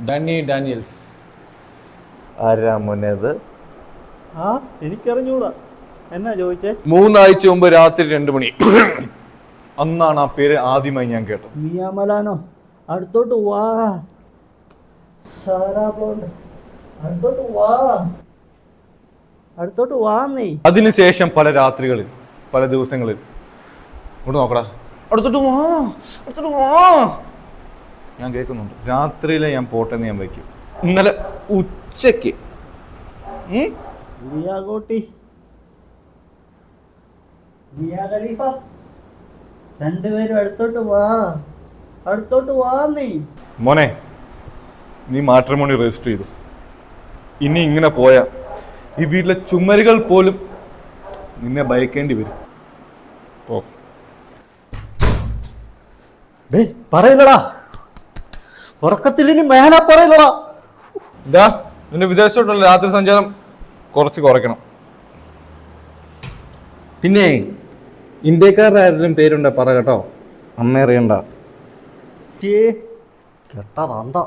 Dani Daniels. ആരാ മോനേത്? ആ എനിക്കറിഞ്ഞൂടാ. എന്നാ ചോദിച്ചേ? 3 ആഴ്ച മുമ്പ് രാത്രി 2 മണി അന്നാണ് ആ പേര് ആദ്യമായി ഞാൻ കേട്ടത്. മിയാമലാനോ? അടുത്തോട്ട് വാ. സാരാ ബ്ലോണ്ട്. അടുത്തോട്ട് വാ. അടുത്തോട്ട് വാ നീ. അതിനുശേഷം പല രാത്രികളിൽ, പല ദിവസങ്ങളിൽ ഇങ്ങോട്ട് നോക്കടാ, അടുത്തോട്ട് വാ, അടുത്തോട്ട് വാ, ഞാൻ കേൾക്കുന്നുണ്ട്. രാത്രിയിലെ ഞാൻ പോട്ടെന്ന് ഞാൻ വയ്ക്കും. ഇന്നലെ ഉച്ചയ്ക്ക് ഗോട്ടി, ഖലീഫ, രണ്ടുപേരും അടുത്തോട്ട് വാ. അടുത്തോട്ട് വാ നീ. മോനെ, നീ മാട്രിമോണി രജിസ്റ്റർ ചെയ്തു. ഇനി ഇങ്ങനെ പോയാ ഈ വീട്ടിലെ ചുമരുകൾ പോലും നിന്നെ ഭയക്കേണ്ടി വരും. ഓ പറയില്ലടാ, ഉറക്കത്തിൽ ഇനി മേല പറയില്ലടാ. ഇതാ നിന്റെ വിദേശത്തോട്ടുള്ള രാത്രി സഞ്ചാരം കുറച്ച് കുറയ്ക്കണം. പിന്നെ ഇന്ത്യക്കാരുടെ ആരെങ്കിലും പേരുണ്ടോ പറ കേട്ടോ, അമ്മ അറിയണ്ട. കേട്ടതാ.